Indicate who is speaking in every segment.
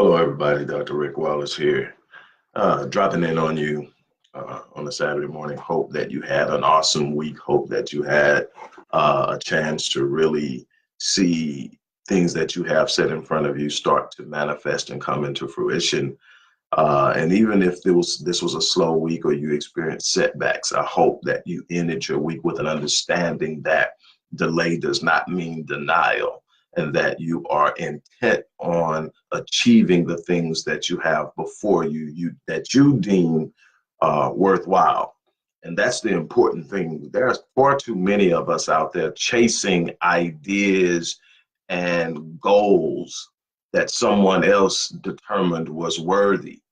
Speaker 1: Hello, everybody. Dr. Rick Wallace here, dropping in on you on a Saturday morning. Hope that you had an awesome week. Hope that you had a chance to really see things that you have set in front of you start to manifest and come into fruition. And even if this was a slow week or you experienced setbacks, I hope that you ended your week with an understanding that delay does not mean denial, and that you are intent on achieving the things that you have before you that you deem worthwhile. And that's the important thing. There's far too many of us out there chasing ideas and goals that someone else determined was worthy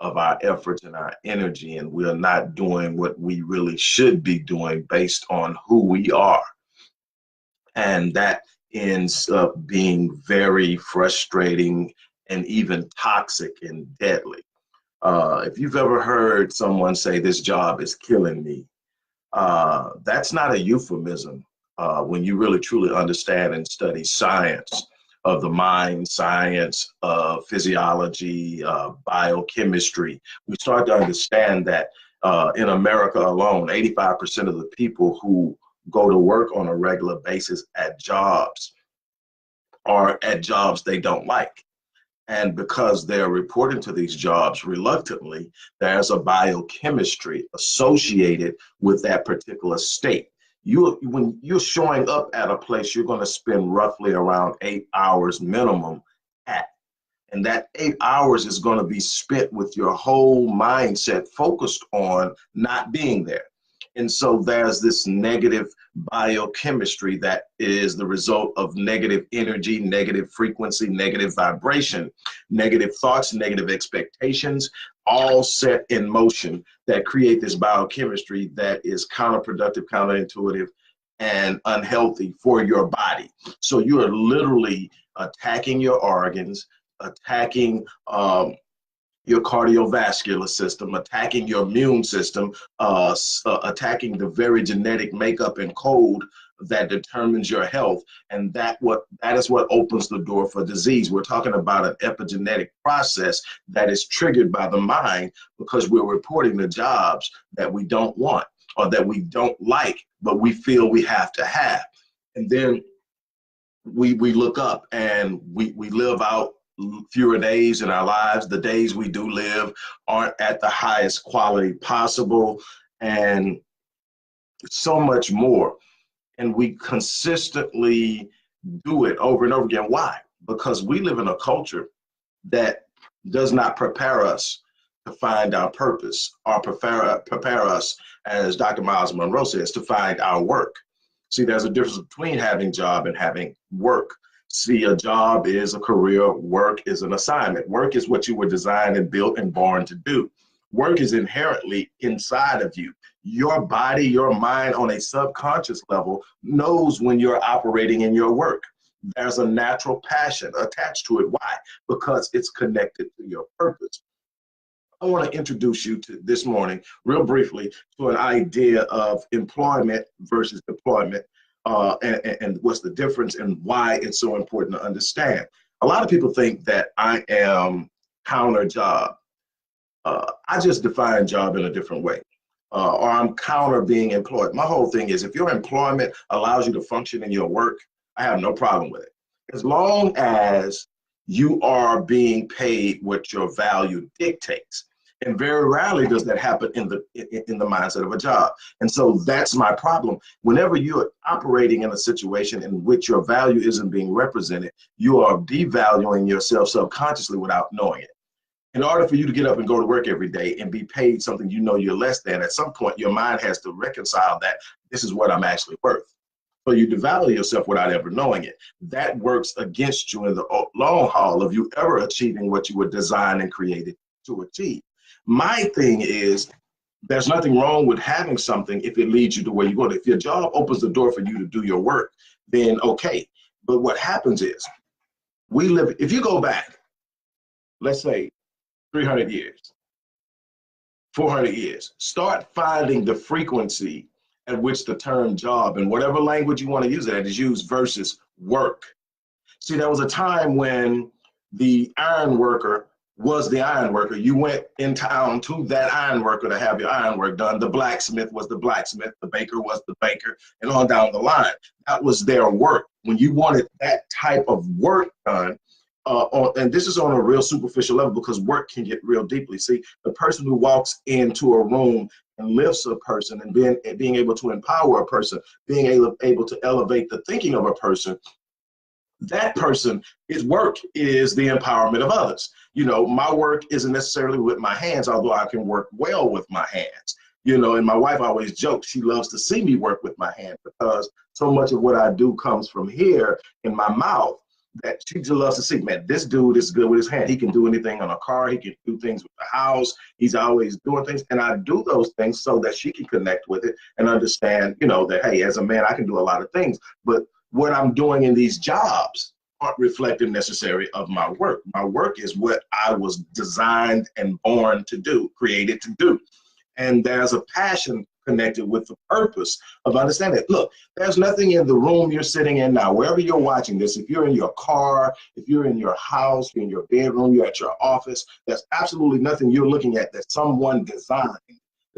Speaker 1: of our efforts and our energy, and we're not doing what we really should be doing based on who we are. And that ends up being very frustrating and even toxic and deadly. If you've ever heard someone say, "This job is killing me," that's not a euphemism when you really truly understand and study science of the mind, science of physiology, biochemistry. We start to understand that in America alone, 85% of the people who go to work on a regular basis at jobs are at jobs they don't like. And because they're reporting to these jobs reluctantly, there's a biochemistry associated with that particular state. When you're showing up at a place, you're going to spend roughly around 8 hours minimum at. And that 8 hours is going to be spent with your whole mindset focused on not being there. And so there's this negative biochemistry that is the result of negative energy, negative frequency, negative vibration, negative thoughts, negative expectations, all set in motion that create this biochemistry that is counterproductive, counterintuitive, and unhealthy for your body. So you are literally attacking your organs, attacking your cardiovascular system, attacking your immune system, attacking the very genetic makeup and code that determines your health. And that is what opens the door for disease. We're talking about an epigenetic process that is triggered by the mind because we're reporting the jobs that we don't want or that we don't like, but we feel we have to have. And then we look up and we live out fewer days in our lives. The days we do live aren't at the highest quality possible, and so much more. And we consistently do it over and over again. Why? Because we live in a culture that does not prepare us to find our purpose or prepare us, as Dr. Miles Monroe says, to find our work. See, there's a difference between having job and having work. See, a job is a career, work is an assignment. Work is what you were designed and built and born to do. Work is inherently inside of you. Your body, your mind on a subconscious level knows when you're operating in your work. There's a natural passion attached to it. Why? Because it's connected to your purpose. I want to introduce you to this morning, real briefly, to an idea of employment versus deployment. And what's the difference and why it's so important to understand. A lot of people think that I am counter job. I just define job in a different way. Or I'm counter being employed. My whole thing is if your employment allows you to function in your work, I have no problem with it. As long as you are being paid what your value dictates. And very rarely does that happen in the mindset of a job. And so that's my problem. Whenever you're operating in a situation in which your value isn't being represented, you are devaluing yourself subconsciously without knowing it. In order for you to get up and go to work every day and be paid something you know you're less than, at some point your mind has to reconcile that this is what I'm actually worth. So you devalue yourself without ever knowing it. That works against you in the long haul of you ever achieving what you were designed and created to achieve. My thing is, there's nothing wrong with having something if it leads you to where you go. If your job opens the door for you to do your work, then okay. But what happens is, if you go back, let's say 300 years, 400 years, start finding the frequency at which the term job, and whatever language you want to use it at, is used versus work. See, there was a time when the iron worker was the iron worker. You went in town to that iron worker to have your iron work done. The blacksmith was the blacksmith. The baker was the baker, and on down the line. That was their work. When you wanted that type of work done, and this is on a real superficial level because work can get real deeply. See, the person who walks into a room and lifts a person and being able to empower a person, being able to elevate the thinking of a person, that person, his work is the empowerment of others. You know, my work isn't necessarily with my hands, although I can work well with my hands. You know, and my wife always jokes, she loves to see me work with my hand because so much of what I do comes from here in my mouth that she just loves to see, man, this dude is good with his hand. He can do anything on a car. He can do things with the house. He's always doing things. And I do those things so that she can connect with it and understand, you know, that, hey, as a man, I can do a lot of things. But what I'm doing in these jobs aren't reflective necessarily of my work. My work is what I was designed and born to do, created to do. And there's a passion connected with the purpose of understanding it. Look, there's nothing in the room you're sitting in now, wherever you're watching this, if you're in your car, if you're in your house, you're in your bedroom, you're at your office, there's absolutely nothing you're looking at that someone designed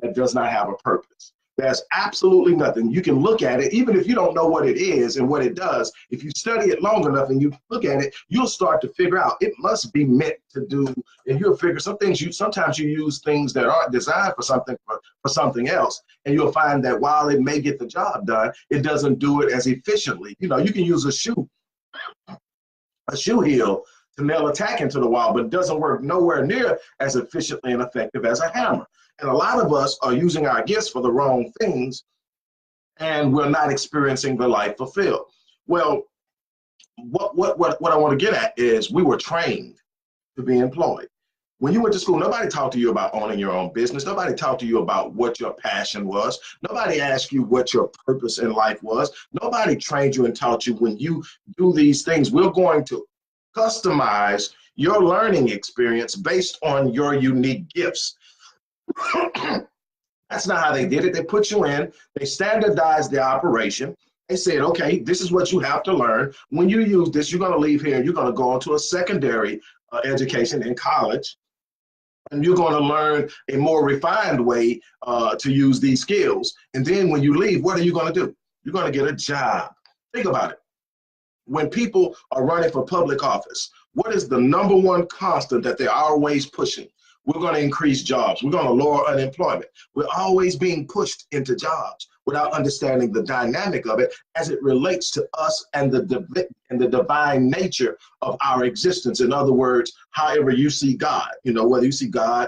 Speaker 1: that does not have a purpose. There's absolutely nothing. You can look at it, even if you don't know what it is and what it does. If you study it long enough and you look at it, you'll start to figure out it must be meant to do. And you'll figure some things. Sometimes you use things that aren't designed for something for something else, and you'll find that while it may get the job done, it doesn't do it as efficiently. You know, you can use a shoe heel to nail a tack into the wall, but it doesn't work nowhere near as efficiently and effective as a hammer. And a lot of us are using our gifts for the wrong things, and we're not experiencing the life fulfilled. Well, what I want to get at is we were trained to be employed. When you went to school, nobody talked to you about owning your own business. Nobody talked to you about what your passion was. Nobody asked you what your purpose in life was. Nobody trained you and taught you when you do these things, we're going to customize your learning experience based on your unique gifts. That's not how they did it. They put you in, they standardized the operation. They said, okay, this is what you have to learn. When you use this, you're going to leave here and you're going to go into a secondary education in college, and you're going to learn a more refined way to use these skills. And then when you leave, what are you going to do? You're going to get a job. Think about it. When people are running for public office, what is the number one constant that they're always pushing? We're going to increase jobs. We're going to lower unemployment. We're always being pushed into jobs without understanding the dynamic of it as it relates to us and the divine nature of our existence. In other words, however you see God, you know, whether you see God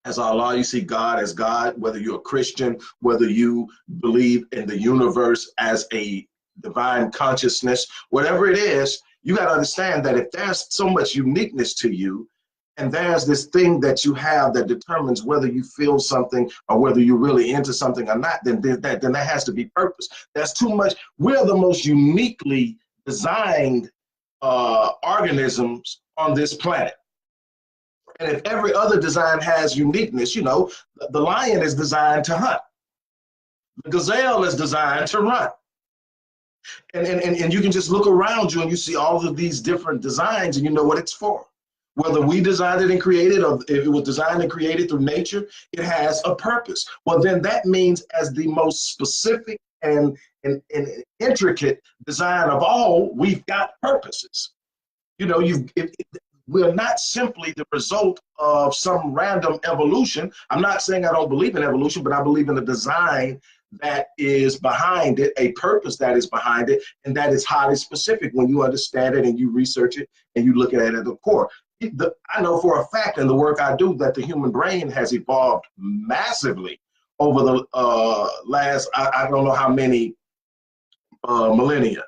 Speaker 1: as Allah, you see God as God, whether you're a Christian, whether you believe in the universe as a divine consciousness, whatever it is, you got to understand that if there's so much uniqueness to you, and there's this thing that you have that determines whether you feel something or whether you're really into something or not, then that has to be purpose. That's too much. We're the most uniquely designed organisms on this planet. And if every other design has uniqueness, you know, the lion is designed to hunt. The gazelle is designed to run. And you can just look around you and you see all of these different designs and you know what it's for. Whether we designed it and created, or if it was designed and created through nature, it has a purpose. Well, then that means as the most specific and intricate design of all, we've got purposes. You know, we're not simply the result of some random evolution. I'm not saying I don't believe in evolution, but I believe in the design that is behind it, a purpose that is behind it, and that is highly specific when you understand it and you research it and you look at it at the core. I know for a fact in the work I do that the human brain has evolved massively over the last, I don't know how many millennia,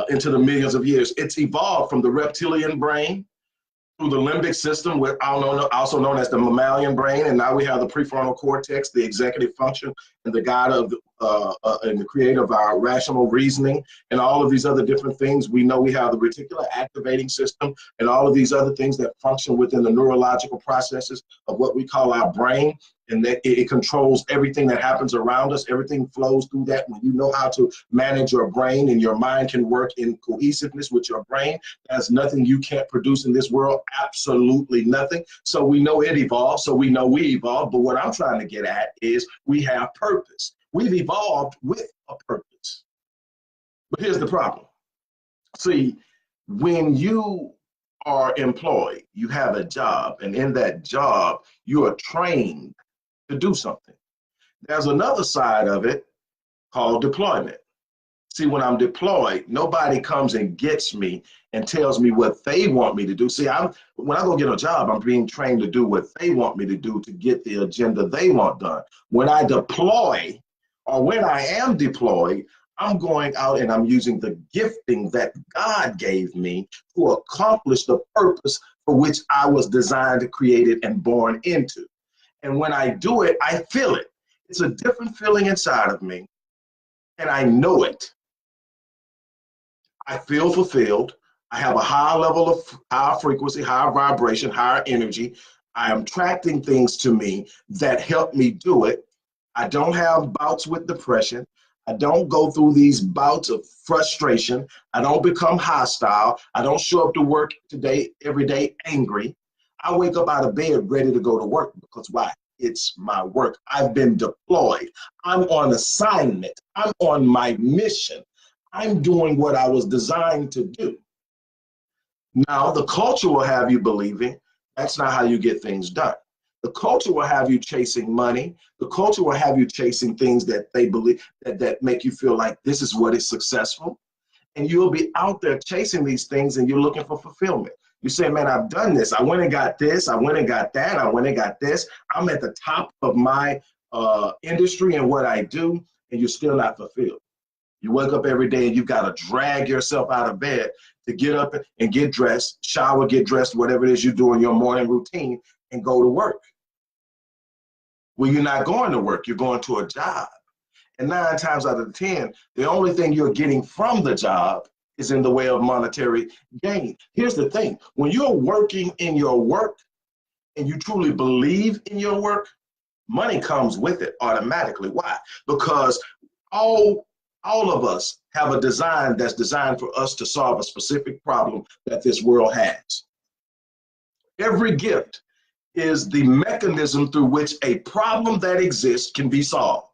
Speaker 1: into the millions of years. It's evolved from the reptilian brain through the limbic system, also known as the mammalian brain, and now we have the prefrontal cortex, the executive function, and the God of and the creator of our rational reasoning and all of these other different things. We know we have the reticular activating system and all of these other things that function within the neurological processes of what we call our brain, and that it controls everything that happens around us. Everything flows through that. When you know how to manage your brain and your mind can work in cohesiveness with your brain, there's nothing you can't produce in this world, absolutely nothing. So we know it evolved, so we know we evolved. But what I'm trying to get at is we have purpose. We've evolved with a purpose. But here's the problem. See, when you are employed, you have a job, and in that job, you are trained to do something. There's another side of it called deployment. See, when I'm deployed, nobody comes and gets me and tells me what they want me to do. See, when I go get a job, I'm being trained to do what they want me to do to get the agenda they want done. When I deploy, or when I am deployed, I'm going out and I'm using the gifting that God gave me to accomplish the purpose for which I was designed, created, and born into. And when I do it, I feel it. It's a different feeling inside of me, and I know it. I feel fulfilled. I have a high level of high frequency, high vibration, higher energy. I am attracting things to me that help me do it. I don't have bouts with depression. I don't go through these bouts of frustration. I don't become hostile. I don't show up to work every day angry. I wake up out of bed ready to go to work because why? It's my work. I've been deployed. I'm on assignment. I'm on my mission. I'm doing what I was designed to do. Now, the culture will have you believing that's not how you get things done. The culture will have you chasing money. The culture will have you chasing things that they believe that make you feel like this is what is successful. And you'll be out there chasing these things and you're looking for fulfillment. You say, man, I've done this. I went and got this. I went and got that. I went and got this. I'm at the top of my industry and what I do, and you're still not fulfilled. You wake up every day and you've got to drag yourself out of bed to get up and get dressed, shower, get dressed, whatever it is you do in your morning routine, and go to work. Well, you're not going to work, you're going to a job. And 9 times out of 10, the only thing you're getting from the job is in the way of monetary gain. Here's the thing, when you're working in your work and you truly believe in your work, money comes with it automatically. Why? Because all of us have a design that's designed for us to solve a specific problem that this world has. Every gift is the mechanism through which a problem that exists can be solved.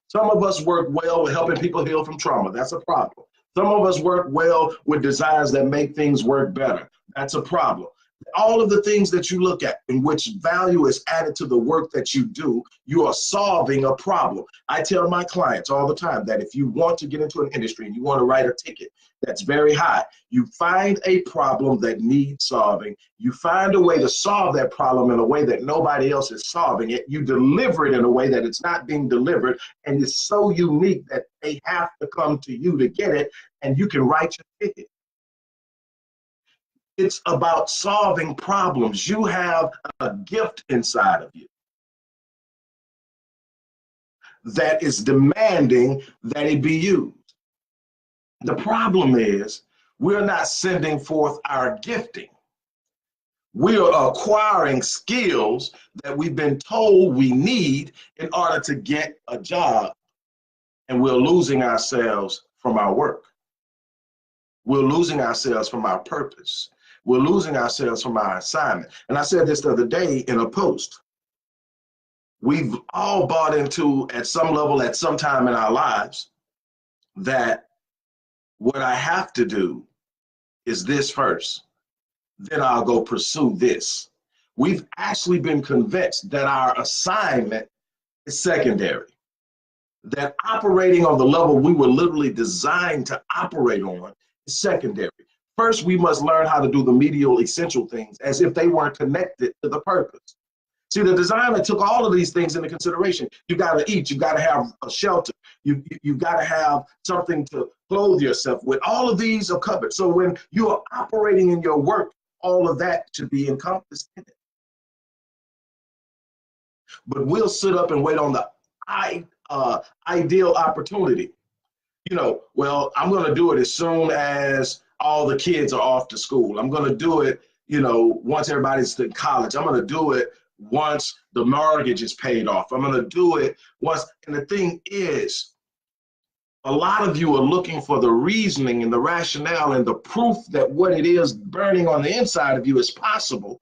Speaker 1: Some of us work well with helping people heal from trauma. That's a problem. Some of us work well with designs that make things work better. That's a problem. All of the things that you look at in which value is added to the work that you do, you are solving a problem. I tell my clients all the time that if you want to get into an industry and you want to write a ticket that's very high, you find a problem that needs solving. You find a way to solve that problem in a way that nobody else is solving it. You deliver it in a way that it's not being delivered, and it's so unique that they have to come to you to get it, and you can write your ticket. It's about solving problems. You have a gift inside of you that is demanding that it be used. The problem is we're not sending forth our gifting. We are acquiring skills that we've been told we need in order to get a job, and we're losing ourselves from our work. We're losing ourselves from our purpose. We're losing ourselves from our assignment. And I said this the other day in a post. We've all bought into, at some level, at some time in our lives, that what I have to do is this first, then I'll go pursue this. We've actually been convinced that our assignment is secondary, that operating on the level we were literally designed to operate on is secondary. First, we must learn how to do the medial essential things as if they weren't connected to the purpose. See, the designer took all of these things into consideration. You got to eat, you got to have a shelter, you've got to have something to clothe yourself with. All of these are covered. So when you are operating in your work, all of that should be encompassed in it. But we'll sit up and wait on the ideal opportunity. Well, I'm going to do it as soon as all the kids are off to school. I'm going to do it, once everybody's in college. I'm going to do it once the mortgage is paid off. I'm going to do it once. And the thing is, a lot of you are looking for the reasoning and the rationale and the proof that what it is burning on the inside of you is possible.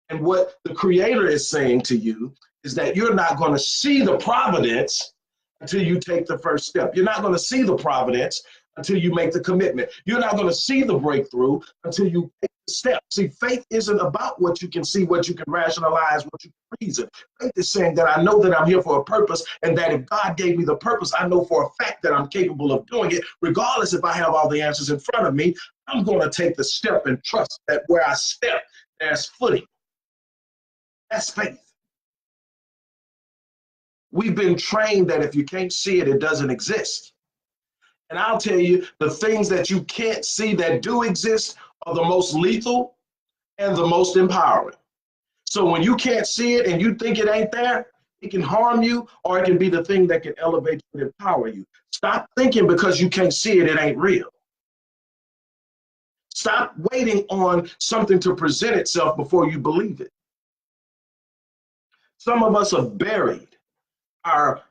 Speaker 1: And what the Creator is saying to you is that you're not going to see the providence until you take the first step. You're not going to see the providence until you make the commitment. You're not going to see the breakthrough until you take the step. See, faith isn't about what you can see, what you can rationalize, what you can reason. Faith is saying that I know that I'm here for a purpose, and that if God gave me the purpose, I know for a fact that I'm capable of doing it, regardless if I have all the answers in front of me. I'm going to take the step and trust that where I step, there's footing. That's faith. We've been trained that if you can't see it, it doesn't exist. And I'll tell you, the things that you can't see that do exist are the most lethal and the most empowering. So when you can't see it and you think it ain't there, it can harm you, or it can be the thing that can elevate you and empower you. Stop thinking because you can't see it, it ain't real. Stop waiting on something to present itself before you believe it. Some of us are buried our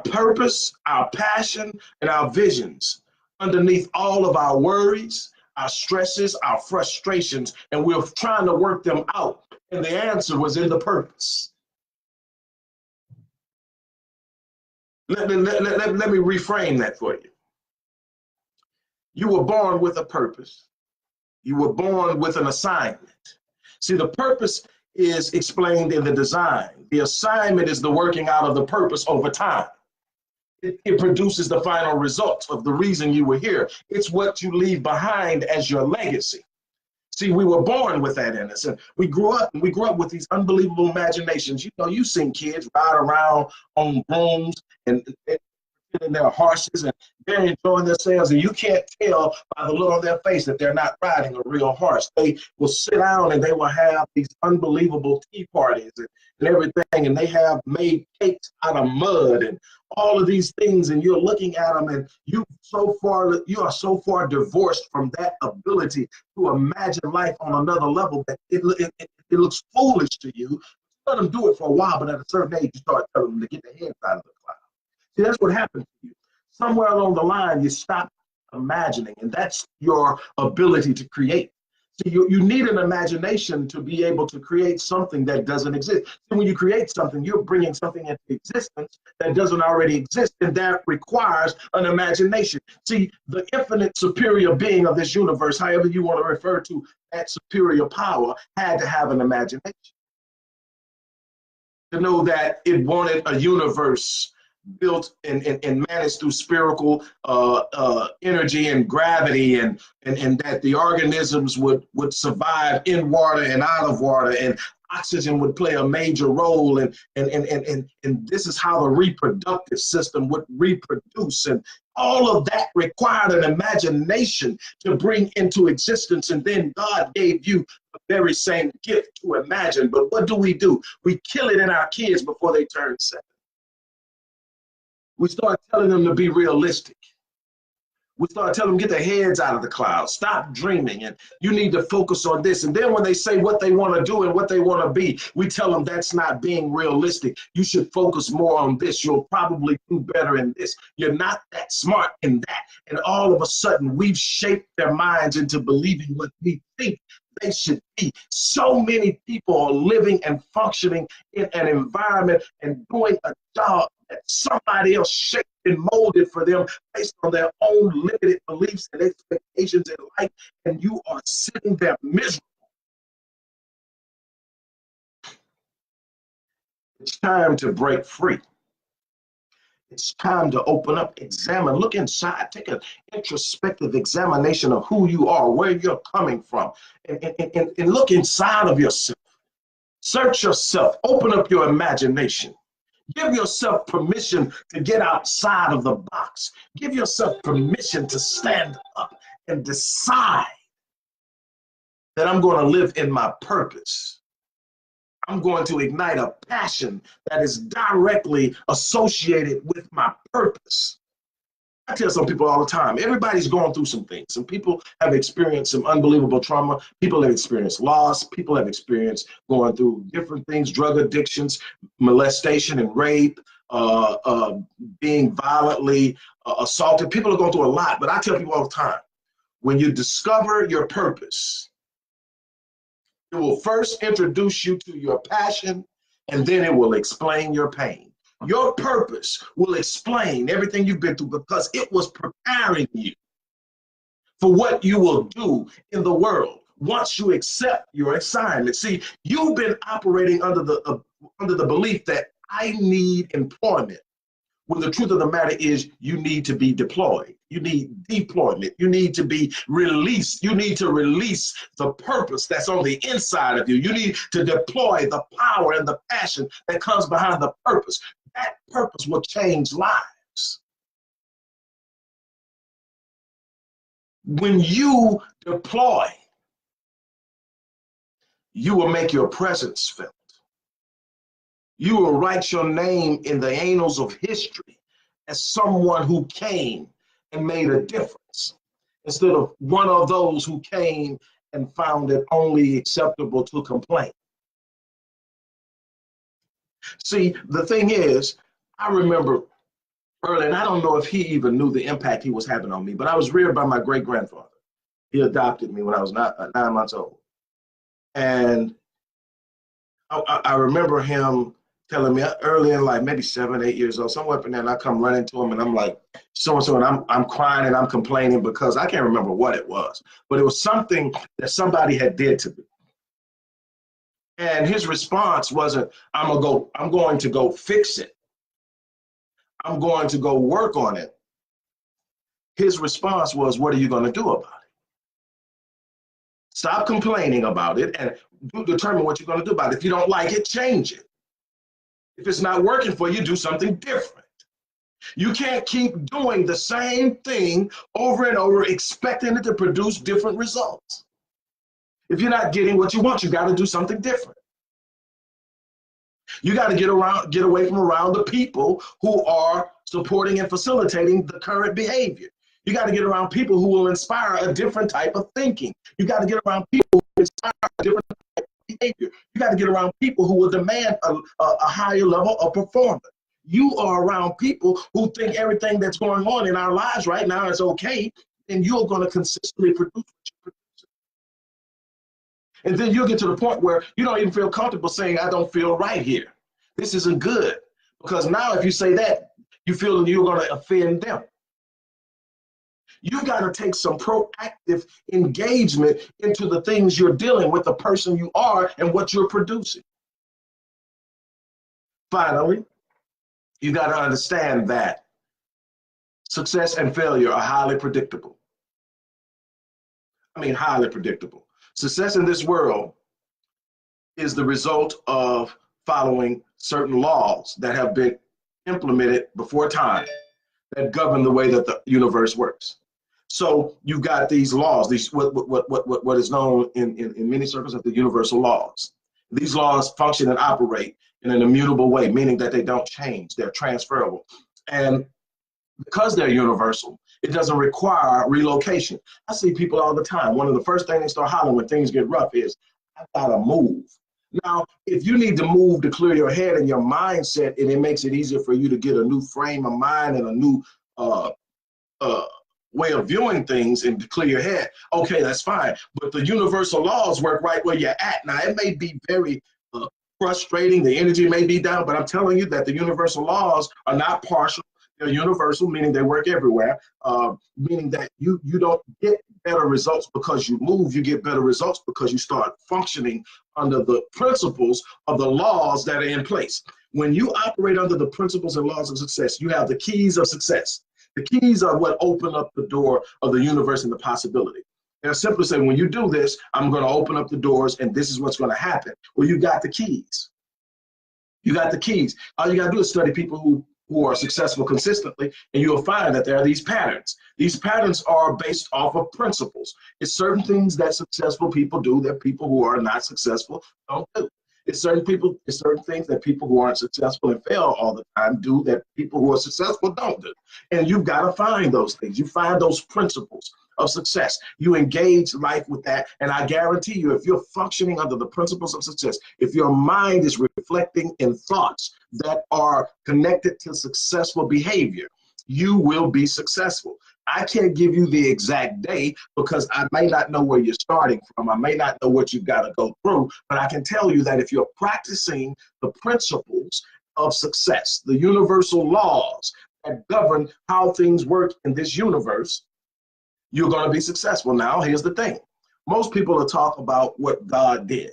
Speaker 1: purpose, our passion, and our visions underneath all of our worries, our stresses, our frustrations, and we're trying to work them out. And the answer was in the purpose. Let me reframe that for you. You were born with a purpose. You were born with an assignment. See, the purpose is explained in the design. The assignment is the working out of the purpose over time. It produces the final results of the reason you were here. It's what you leave behind as your legacy. See, we were born with that in us, and we grew up with these unbelievable imaginations. You've seen kids ride around on brooms and in their horses, and they're enjoying themselves, and you can't tell by the look on their face that they're not riding a real horse. They will sit down and they will have these unbelievable tea parties and everything, and they have made cakes out of mud and all of these things, and you're looking at them, and you are so far divorced from that ability to imagine life on another level that it looks foolish to you. Let them do it for a while, but at a certain age, you start telling them to get their heads out of the clouds. See, that's what happens to you. Somewhere along the line, you stop imagining, and that's your ability to create. See, you need an imagination to be able to create something that doesn't exist. See, when you create something, you're bringing something into existence that doesn't already exist, and that requires an imagination. See, the infinite superior being of this universe, however you want to refer to that superior power, had to have an imagination to know that it wanted a universe built and managed through spherical energy and gravity, and that the organisms would survive in water and out of water, and oxygen would play a major role, and this is how the reproductive system would reproduce, and all of that required an imagination to bring into existence. And then God gave you the very same gift to imagine. But what do? We kill it in our kids before they turn 7. We start telling them to be realistic. We start telling them, get their heads out of the clouds, stop dreaming, and you need to focus on this. And then when they say what they want to do and what they want to be, we tell them that's not being realistic. You should focus more on this. You'll probably do better in this. You're not that smart in that. And all of a sudden, we've shaped their minds into believing what we think they should be. So many people are living and functioning in an environment and doing a job that somebody else shaped and molded for them based on their own limited beliefs and expectations in life, and you are sitting there miserable. It's time to break free. It's time to open up, examine, look inside, take an introspective examination of who you are, where you're coming from, and look inside of yourself. Search yourself, open up your imagination. Give yourself permission to get outside of the box. Give yourself permission to stand up and decide that I'm going to live in my purpose. I'm going to ignite a passion that is directly associated with my purpose. I tell some people all the time, everybody's going through some things. Some people have experienced some unbelievable trauma. People have experienced loss. People have experienced going through different things, drug addictions, molestation and rape, being violently assaulted. People are going through a lot, but I tell people all the time, when you discover your purpose, it will first introduce you to your passion, and then it will explain your pain. Your purpose will explain everything you've been through because it was preparing you for what you will do in the world once you accept your assignment. See, you've been operating under the belief that I need employment, when the truth of the matter is you need to be deployed. You need deployment. You need to be released. You need to release the purpose that's on the inside of you. You need to deploy the power and the passion that comes behind the purpose. That purpose will change lives. When you deploy, you will make your presence felt. You will write your name in the annals of history as someone who came and made a difference, instead of one of those who came and found it only acceptable to complain. See, the thing is, I remember early, and I don't know if he even knew the impact he was having on me, but I was reared by my great-grandfather. He adopted me when I was 9 months old. And I remember him telling me early in life, maybe 7, 8 years old, somewhere up in there, and I come running to him and I'm like, so-and-so, and I'm crying and I'm complaining because I can't remember what it was, but it was something that somebody had did to me. And his response wasn't, I'm going to go fix it. I'm going to go work on it. His response was, what are you going to do about it? Stop complaining about it and determine what you're going to do about it. If you don't like it, change it. If it's not working for you, do something different. You can't keep doing the same thing over and over, expecting it to produce different results. If you're not getting what you want, you got to do something different. You got to get away from around the people who are supporting and facilitating the current behavior. You got to get around people who will inspire a different type of thinking. You got to get around people who inspire a different type of behavior. You got to get around people who will demand a higher level of performance. You are around people who think everything that's going on in our lives right now is okay, and you're going to consistently produce what you produce. And then you'll get to the point where you don't even feel comfortable saying, I don't feel right here. This isn't good. Because now if you say that, you feel you're going to offend them. You got to take some proactive engagement into the things you're dealing with, the person you are and what you're producing. Finally, you got to understand that success and failure are highly predictable. I mean, highly predictable. Success in this world is the result of following certain laws that have been implemented before time that govern the way that the universe works. So you've got these laws, these what is known in many circles as the universal laws. These laws function and operate in an immutable way, meaning that they don't change, they're transferable. And because they're universal, it doesn't require relocation. I see people all the time. One of the first things they start hollering when things get rough is, I've got to move. Now, if you need to move to clear your head and your mindset, and it makes it easier for you to get a new frame of mind and a new way of viewing things and to clear your head, okay, that's fine. But the universal laws work right where you're at. Now, it may be very frustrating. The energy may be down, but I'm telling you that the universal laws are not partial. They're universal, meaning they work everywhere, meaning that you don't get better results because you move. You get better results because you start functioning under the principles of the laws that are in place. When you operate under the principles and laws of success, you have the keys of success. The keys are what open up the door of the universe and the possibility. They're simply saying, when you do this, I'm going to open up the doors and this is what's going to happen. Well, you got the keys. You got the keys. All you got to do is study people who are successful consistently, and you'll find that there are these patterns. These patterns are based off of principles. It's certain things that successful people do that people who are not successful don't do. It's certain things that people who aren't successful and fail all the time do that people who are successful don't do. And you've got to find those things. You find those principles of success. You engage life with that. And I guarantee you, if you're functioning under the principles of success, if your mind is reflecting in thoughts that are connected to successful behavior, you will be successful. I can't give you the exact day because I may not know where you're starting from. I may not know what you've got to go through, but I can tell you that if you're practicing the principles of success, the universal laws that govern how things work in this universe, you're going to be successful. Now, here's the thing. Most people will talk about what God did.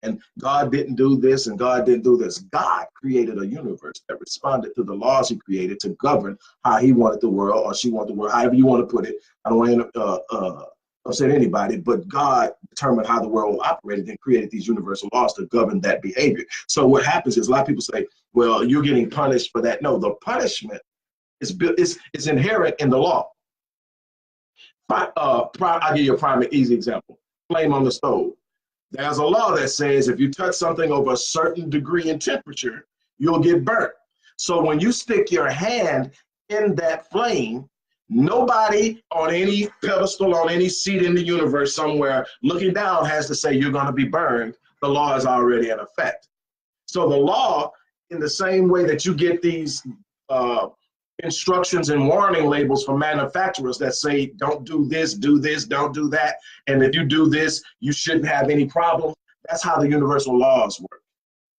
Speaker 1: And God didn't do this and God didn't do this. God created a universe that responded to the laws he created to govern how he wanted the world, or she wanted the world, however you want to put it. I don't want to upset anybody, but God determined how the world operated and created these universal laws to govern that behavior. So what happens is a lot of people say, well, you're getting punished for that. No, the punishment is inherent in the law. I'll give you a prime easy example. Flame on the stove. There's a law that says if you touch something over a certain degree in temperature, you'll get burnt. So when you stick your hand in that flame, nobody on any pedestal, on any seat in the universe somewhere looking down has to say you're going to be burned. The law is already in effect. So the law, in the same way that you get these instructions and warning labels from manufacturers that say, don't do this, don't do that. And if you do this, you shouldn't have any problem. That's how the universal laws work.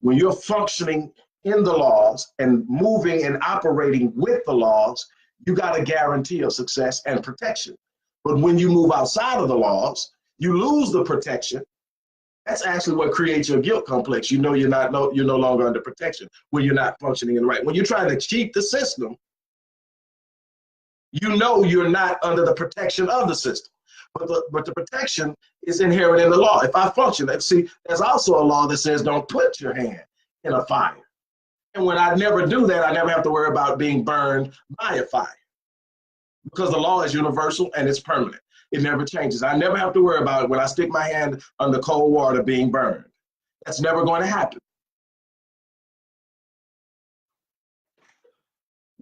Speaker 1: When you're functioning in the laws and moving and operating with the laws, you got a guarantee of success and protection. But when you move outside of the laws, you lose the protection. That's actually what creates your guilt complex. You know you're no longer under protection when you're not functioning in the right. When you're trying to cheat the system, you know you're not under the protection of the system. But the protection is inherent in the law. If I function, see, there's also a law that says don't put your hand in a fire. And when I never do that, I never have to worry about being burned by a fire. Because the law is universal and it's permanent. It never changes. I never have to worry about it when I stick my hand under cold water being burned. That's never going to happen.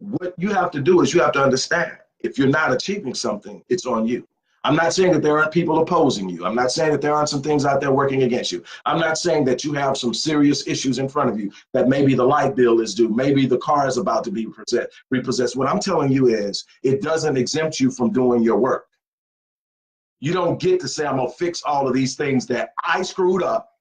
Speaker 1: What you have to do is you have to understand, if you're not achieving something, it's on you. I'm not saying that there aren't people opposing you. I'm not saying that there aren't some things out there working against you. I'm not saying that you have some serious issues in front of you, that maybe the light bill is due, maybe the car is about to be repossessed. What I'm telling you is it doesn't exempt you from doing your work. You don't get to say, I'm going to fix all of these things that I screwed up,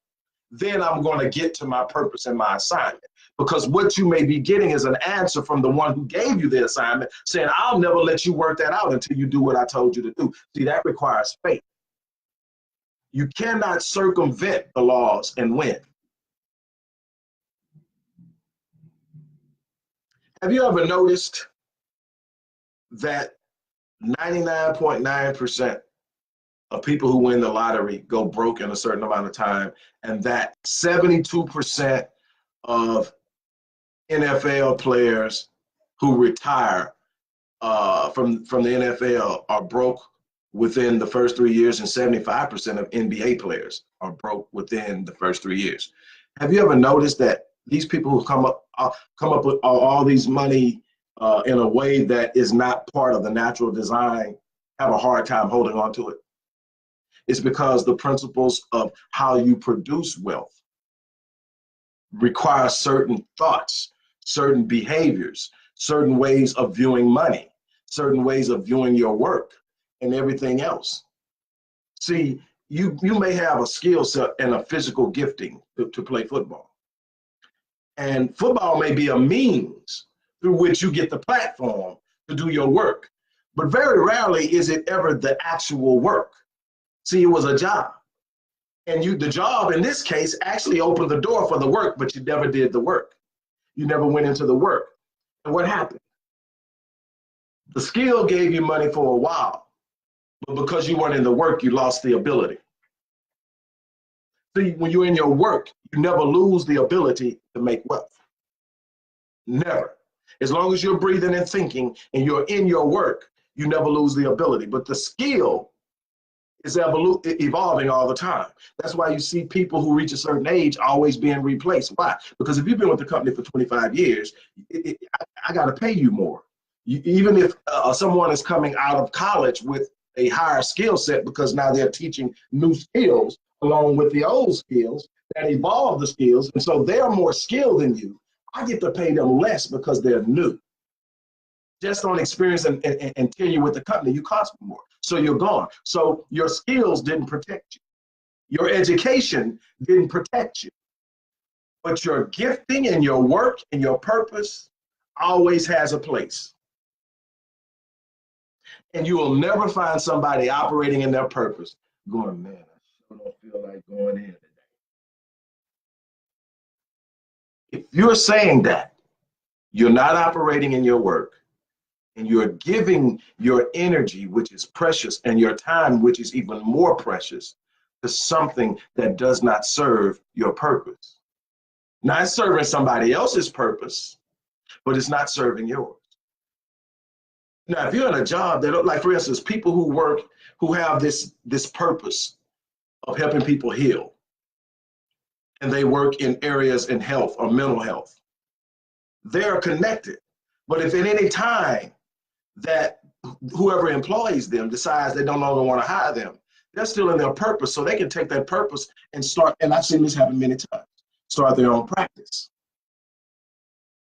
Speaker 1: then I'm going to get to my purpose and my assignment. Because what you may be getting is an answer from the one who gave you the assignment saying, I'll never let you work that out until you do what I told you to do. See, that requires faith. You cannot circumvent the laws and win. Have you ever noticed that 99.9% of people who win the lottery go broke in a certain amount of time, and that 72% of NFL players who retire from the NFL are broke within the first 3 years, and 75% of NBA players are broke within the first 3 years? Have you ever noticed that these people who come up with all these money in a way that is not part of the natural design have a hard time holding on to it? It's because the principles of how you produce wealth require certain thoughts, certain behaviors, certain ways of viewing money, certain ways of viewing your work and everything else. See, you may have a skill set and a physical gifting to play football. And football may be a means through which you get the platform to do your work. But very rarely is it ever the actual work. See, it was a job. And the job in this case actually opened the door for the work, but you never did the work. You never went into the work. And what happened? The skill gave you money for a while, but because you weren't in the work, you lost the ability. See, when you're in your work, you never lose the ability to make wealth. Never. As long as you're breathing and thinking and you're in your work, you never lose the ability. But the skill It's evolving all the time. That's why you see people who reach a certain age always being replaced. Why? Because if you've been with the company for 25 years, I got to pay you more. Even if someone is coming out of college with a higher skill set because now they're teaching new skills along with the old skills that evolve the skills. And so they're more skilled than you. I get to pay them less because they're new. Just on experience and tenure with the company, you cost me more. So you're gone. So your skills didn't protect you. Your education didn't protect you. But your gifting and your work and your purpose always has a place. And you will never find somebody operating in their purpose going, man, I sure don't feel like going in today. If you're saying that, you're not operating in your work, and you're giving your energy, which is precious, and your time, which is even more precious, to something that does not serve your purpose. Not serving somebody else's purpose, but it's not serving yours. Now, if you're in a job that, like for instance, people who work, who have this purpose of helping people heal, and they work in areas in health or mental health, they are connected. But if at any time that whoever employs them decides they don't longer want to hire them, they're still in their purpose, so they can take that purpose and start, and I've seen this happen many times, start their own practice.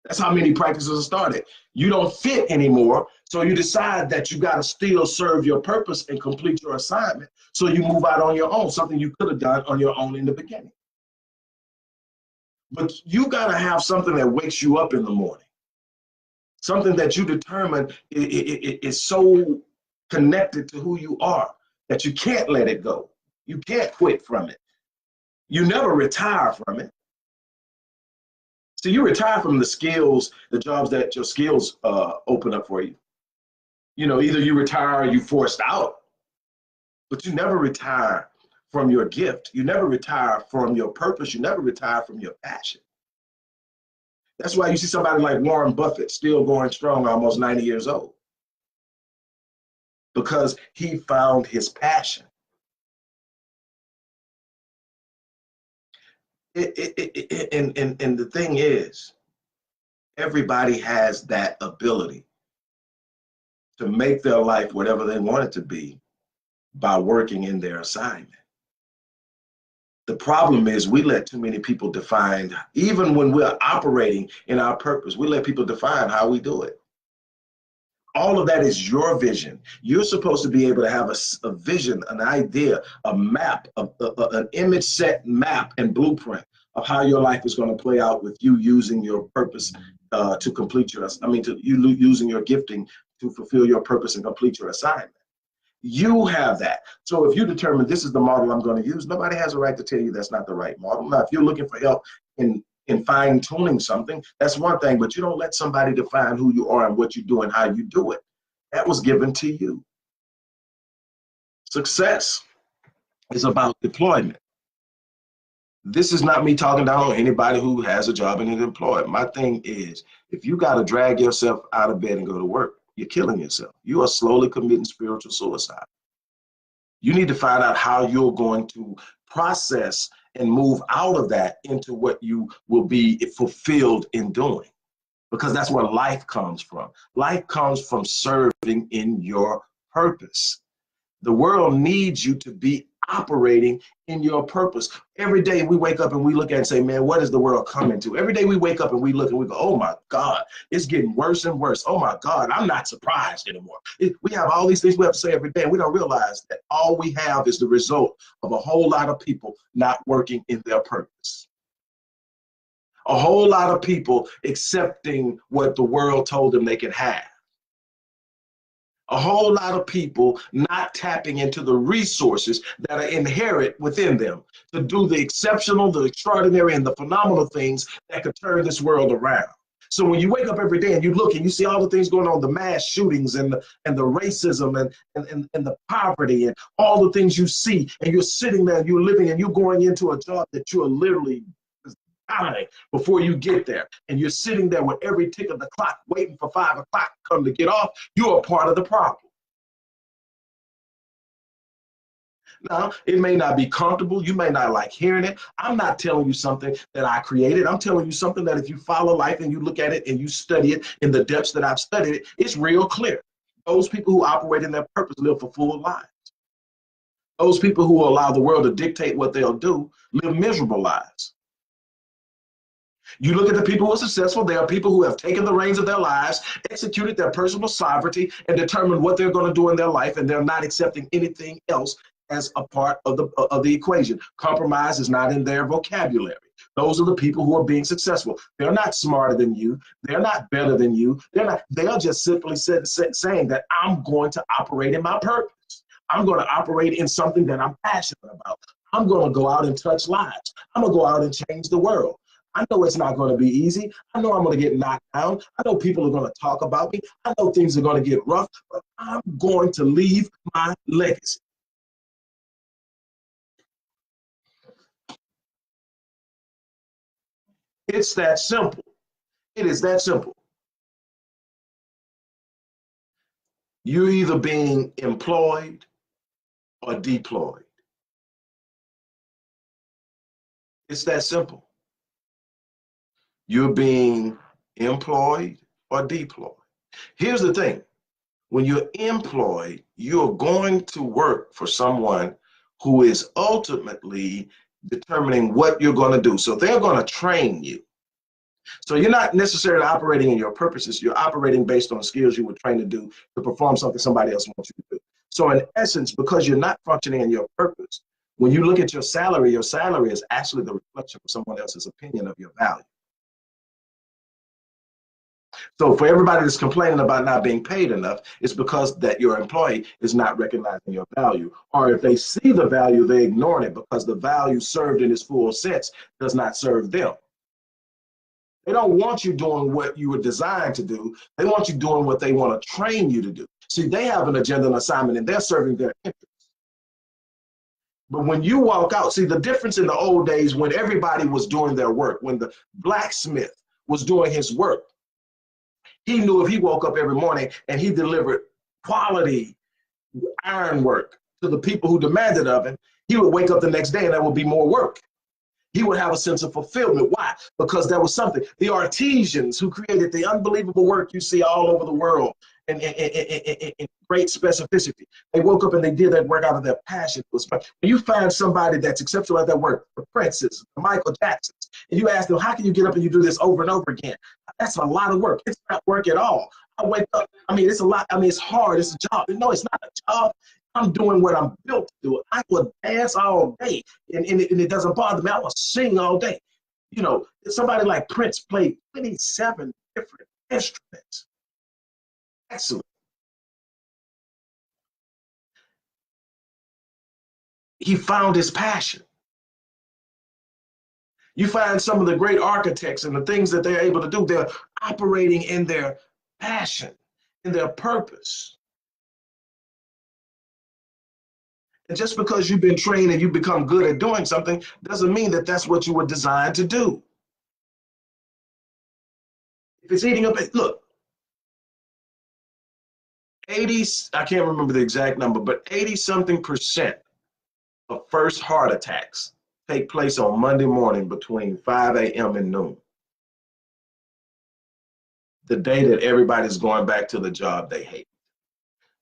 Speaker 1: That's how many practices are started. You don't fit anymore, so you decide that you got to still serve your purpose and complete your assignment, so you move out on your own, something you could have done on your own in the beginning. But you got to have something that wakes you up in the morning, something that you determine is so connected to who you are that you can't let it go. You can't quit from it. You never retire from it. So you retire from the skills, the jobs that your skills open up for you. You know, either you retire or you forced out, but you never retire from your gift. You never retire from your purpose. You never retire from your passion. That's why you see somebody like Warren Buffett still going strong, almost 90 years old, because he found his passion. And the thing is, everybody has that ability to make their life whatever they want it to be by working in their assignment. The problem is we let too many people define, even when we're operating in our purpose, we let people define how we do it. All of that is your vision. You're supposed to be able to have a vision, an idea, a map, an image set map and blueprint of how your life is going to play out with you using your purpose to complete your, using your gifting to fulfill your purpose and complete your assignment. You have that. So if you determine this is the model I'm going to use, nobody has a right to tell you that's not the right model. Now, if you're looking for help in fine tuning something, that's one thing, but you don't let somebody define who you are and what you do and how you do it. That was given to you. Success is about deployment. This is not me talking down on anybody who has a job and is employed. My thing is, if you got to drag yourself out of bed and go to work, you're killing yourself. You are slowly committing spiritual suicide. You need to find out how you're going to process and move out of that into what you will be fulfilled in doing, because that's where life comes from. Life comes from serving in your purpose. The world needs you to be operating in your purpose. Every day we wake up and we look at it and say, man, what is the world coming to? Every day we wake up and we look and we go, oh my God, it's getting worse and worse. Oh my God, I'm not surprised anymore. We have all these things we have to say every day, and we don't realize that all we have is the result of a whole lot of people not working in their purpose. A whole lot of people accepting what the world told them they could have. A whole lot of people not tapping into the resources that are inherent within them to do the exceptional, the extraordinary, and the phenomenal things that could turn this world around. So when you wake up every day and you look and you see all the things going on, the mass shootings and the racism and the poverty and all the things you see, and you're sitting there, you're living, and you're going into a job that you are literally dying before you get there, and you're sitting there with every tick of the clock waiting for 5 o'clock to come to get off, you're a part of the problem. Now, it may not be comfortable. You may not like hearing it. I'm not telling you something that I created. I'm telling you something that if you follow life and you look at it and you study it in the depths that I've studied it, it's real clear. Those people who operate in their purpose live for full lives. Those people who allow the world to dictate what they'll do live miserable lives. You look at the people who are successful, they are people who have taken the reins of their lives, executed their personal sovereignty, and determined what they're going to do in their life, and they're not accepting anything else as a part of the equation. Compromise is not in their vocabulary. Those are the people who are being successful. They're not smarter than you. They're not better than you. They're just simply saying that I'm going to operate in my purpose. I'm going to operate in something that I'm passionate about. I'm going to go out and touch lives. I'm going to go out and change the world. I know it's not going to be easy. I know I'm going to get knocked down. I know people are going to talk about me. I know things are going to get rough, but I'm going to leave my legacy. It's that simple. It is that simple. You're either being employed or deployed. It's that simple. You're being employed or deployed. Here's the thing. When you're employed, you're going to work for someone who is ultimately determining what you're going to do. So they're going to train you. So you're not necessarily operating in your purposes. You're operating based on skills you were trained to do to perform something somebody else wants you to do. So in essence, because you're not functioning in your purpose, when you look at your salary is actually the reflection of someone else's opinion of your value. So for everybody that's complaining about not being paid enough, it's because that your employee is not recognizing your value. Or if they see the value, they ignore it because the value served in its full sense does not serve them. They don't want you doing what you were designed to do. They want you doing what they want to train you to do. See, they have an agenda and assignment and they're serving their interests. But when you walk out, see the difference in the old days when everybody was doing their work, when the blacksmith was doing his work, he knew if he woke up every morning and he delivered quality ironwork to the people who demanded of him, he would wake up the next day and there would be more work. He would have a sense of fulfillment. Why? Because there was something. The artisans who created the unbelievable work you see all over the world in great specificity, they woke up and they did that work out of their passion. When you find somebody that's exceptional at their work, the Princes, the Michael Jacksons, and you ask them, how can you get up and you do this over and over again? That's a lot of work. It's not work at all. I wake up, it's a lot. It's hard. It's a job. No, it's not a job. I'm doing what I'm built to do. I will dance all day, and it doesn't bother me. I will sing all day. Somebody like Prince played 27 different instruments. Excellent. He found his passion. You find some of the great architects and the things that they're able to do, they're operating in their passion, in their purpose. And just because you've been trained and you become good at doing something doesn't mean that that's what you were designed to do. If it's eating up, look, 80, I can't remember the exact number, but 80-something% of first heart attacks take place on Monday morning between 5 a.m. and noon. The day that everybody's going back to the job they hate.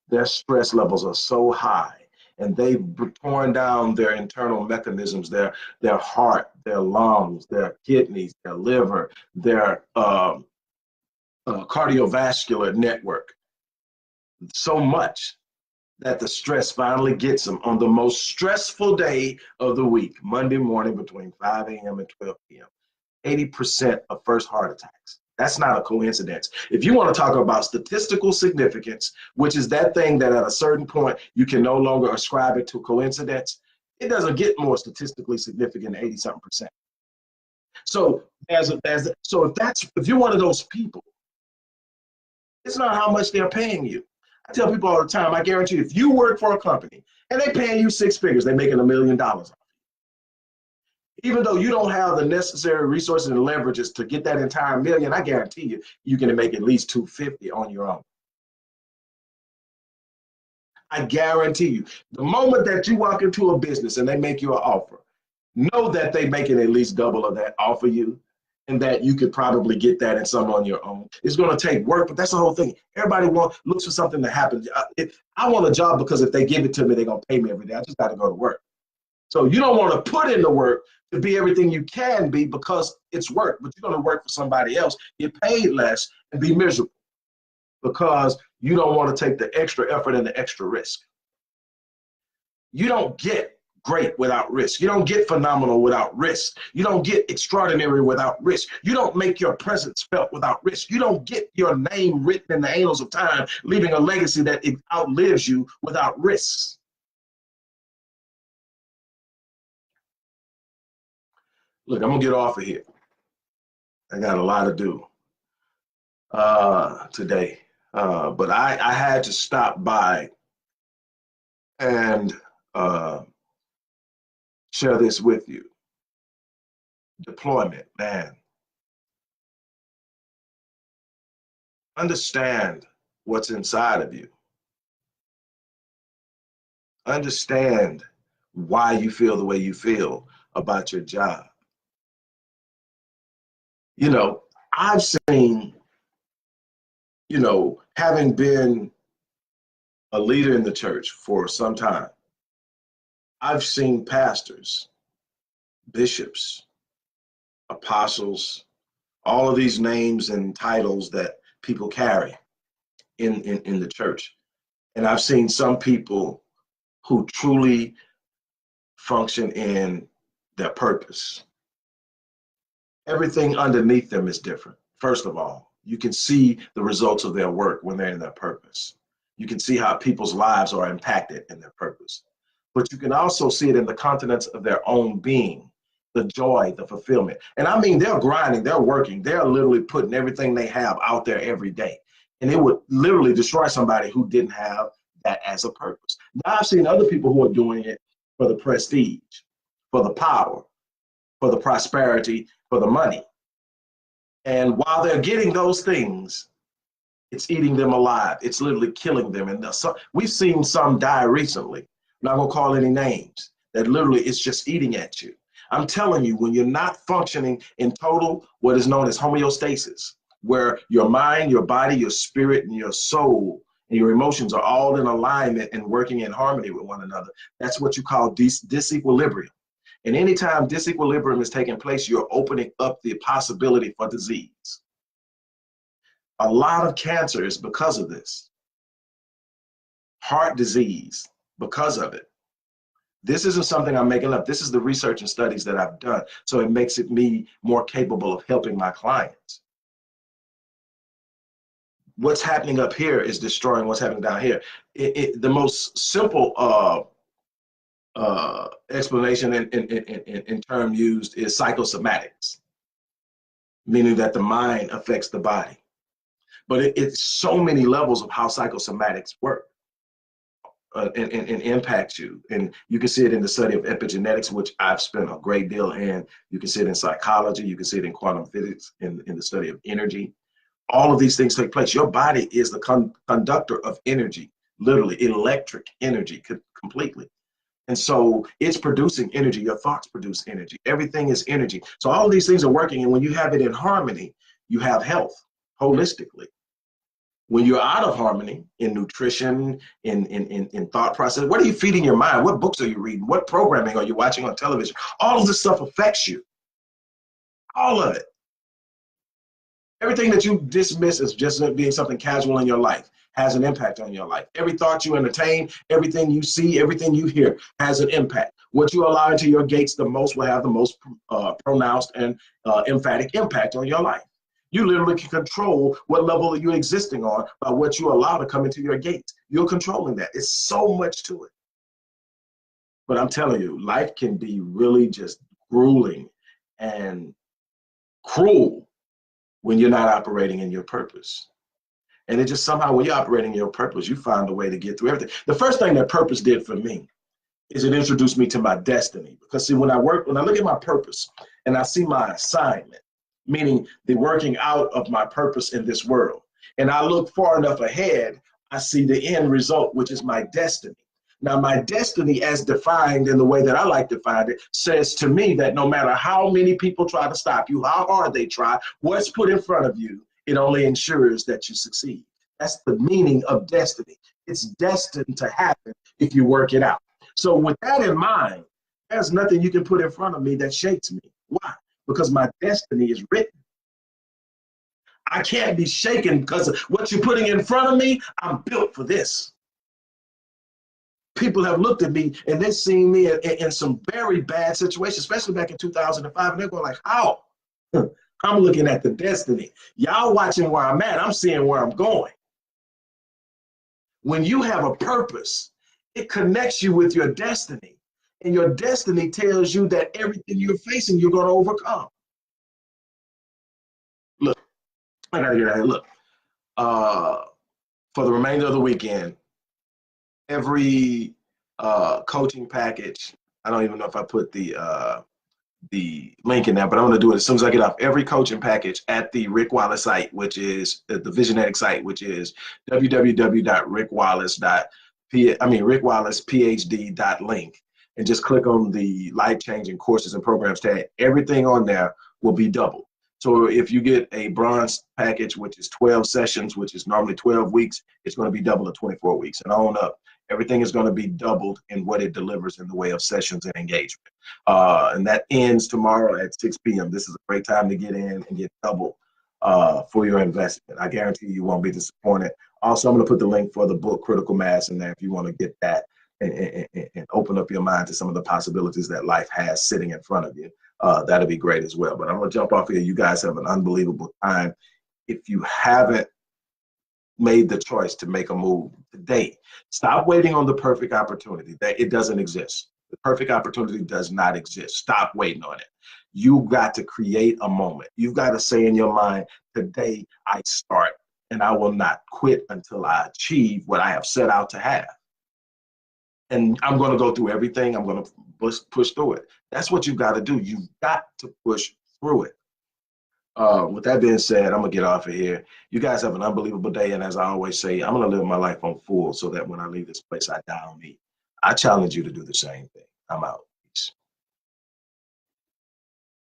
Speaker 1: Their stress levels are so high and they've torn down their internal mechanisms, their heart, their lungs, their kidneys, their liver, their cardiovascular network, so much that the stress finally gets them on the most stressful day of the week, Monday morning between 5 a.m. and 12 p.m. 80% of first heart attacks. That's not a coincidence. If you want to talk about statistical significance, which is that thing that at a certain point you can no longer ascribe it to coincidence, it doesn't get more statistically significant than 80-something%. So if you're one of those people, it's not how much they're paying you. I tell people all the time, I guarantee you, if you work for a company and they paying you 6 figures, they're making $1 million. Even though you don't have the necessary resources and leverages to get that entire million, I guarantee you, you can make at least 250 on your own. I guarantee you, the moment that you walk into a business and they make you an offer, know that they make it at least double of that offer you, and that you could probably get that and some on your own. It's going to take work, but that's the whole thing. Everybody looks for something to happen. I want a job because if they give it to me, they're going to pay me every day. I just got to go to work. So you don't want to put in the work to be everything you can be because it's work, but you're going to work for somebody else, get paid less, and be miserable because you don't want to take the extra effort and the extra risk. You don't get great without risk. You don't get phenomenal without risk. You don't get extraordinary without risk. You don't make your presence felt without risk. You don't get your name written in the annals of time, leaving a legacy that it outlives you without risks. Look, I'm gonna get off of here. I got a lot to do today, but I had to stop by and share this with you. Deployment, man. Understand what's inside of you. Understand why you feel the way you feel about your job. You know, I've seen, having been a leader in the church for some time, I've seen pastors, bishops, apostles, all of these names and titles that people carry in the church. And I've seen some people who truly function in their purpose. Everything underneath them is different. First of all, you can see the results of their work when they're in their purpose. You can see how people's lives are impacted in their purpose. But you can also see it in the contents of their own being, the joy, the fulfillment. And I mean, they're grinding, they're working, they're literally putting everything they have out there every day. And it would literally destroy somebody who didn't have that as a purpose. Now I've seen other people who are doing it for the prestige, for the power, for the prosperity, for the money. And while they're getting those things, it's eating them alive. It's literally killing them. And we've seen some die recently. I'm not gonna call any names. That literally it's just eating at you. I'm telling you, when you're not functioning in total, what is known as homeostasis, where your mind, your body, your spirit, and your soul and your emotions are all in alignment and working in harmony with one another, that's what you call disequilibrium. And anytime disequilibrium is taking place, you're opening up the possibility for disease. A lot of cancer is because of this. Heart disease, because of it. This isn't something I'm making up. This is the research and studies that I've done. So it makes me more capable of helping my clients. What's happening up here is destroying what's happening down here. The most simple explanation in term used is psychosomatics, meaning that the mind affects the body. But it's so many levels of how psychosomatics work and impacts you. And you can see it in the study of epigenetics, which I've spent a great deal in. You can see it in psychology. You can see it in quantum physics, in the study of energy. All of these things take place. Your body is the conductor of energy, literally electric energy completely. And so it's producing energy. Your thoughts produce energy. Everything is energy. So all of these things are working. And when you have it in harmony, you have health holistically. When you're out of harmony in nutrition, in thought process, what are you feeding your mind? What books are you reading? What programming are you watching on television? All of this stuff affects you. All of it. Everything that you dismiss as just being something casual in your life has an impact on your life. Every thought you entertain, everything you see, everything you hear has an impact. What you allow into your gates the most will have the most pronounced and emphatic impact on your life. You literally can control what level you're existing on by what you allow to come into your gates. You're controlling that. It's so much to it. But I'm telling you, life can be really just grueling and cruel when you're not operating in your purpose. And it just somehow, when you're operating in your purpose, you find a way to get through everything. The first thing that purpose did for me is it introduced me to my destiny. Because see, when I look at my purpose and I see my assignment, meaning the working out of my purpose in this world, and I look far enough ahead, I see the end result, which is my destiny. Now, my destiny, as defined in the way that I like to find it, says to me that no matter how many people try to stop you, how hard they try, what's put in front of you, it only ensures that you succeed. That's the meaning of destiny. It's destined to happen if you work it out. So, with that in mind, there's nothing you can put in front of me that shakes me. Why? Because my destiny is written. I can't be shaken because of what you're putting in front of me. I'm built for this. People have looked at me and they've seen me in some very bad situations, especially back in 2005, and they're going like, how? I'm looking at the destiny. Y'all watching where I'm at, I'm seeing where I'm going. When you have a purpose, it connects you with your destiny. And your destiny tells you that everything you're facing, you're going to overcome. Look, I got to get out here. Look, for the remainder of the weekend, every coaching package, I don't even know if I put the link in there, but I'm going to do it as soon as I get off. Every coaching package at the Rick Wallace site, which is the Visionetic site, which is www.rickwallace.link, and just click on the life-changing courses and programs tab. Everything on there will be doubled. So if you get a bronze package, which is 12 sessions, which is normally 12 weeks, it's going to be double to 24 weeks. And on up, everything is going to be doubled in what it delivers in the way of sessions and engagement. And that ends tomorrow at 6 p.m. This is a great time to get in and get double for your investment. I guarantee you won't be disappointed. Also, I'm going to put the link for the book Critical Mass in there if you want to get that and open up your mind to some of the possibilities that life has sitting in front of you. That'll be great as well. But I'm going to jump off here. You guys have an unbelievable time. If you haven't made the choice to make a move today, stop waiting on the perfect opportunity. That it doesn't exist. The perfect opportunity does not exist. Stop waiting on it. You've got to create a moment. You've got to say in your mind, today I start, and I will not quit until I achieve what I have set out to have. And I'm going to go through everything. I'm going to push through it. That's what you've got to do. You've got to push through it. With that being said, I'm going to get off of here. You guys have an unbelievable day. And as I always say, I'm going to live my life on full so that when I leave this place, I die on me. I challenge you to do the same thing. I'm out.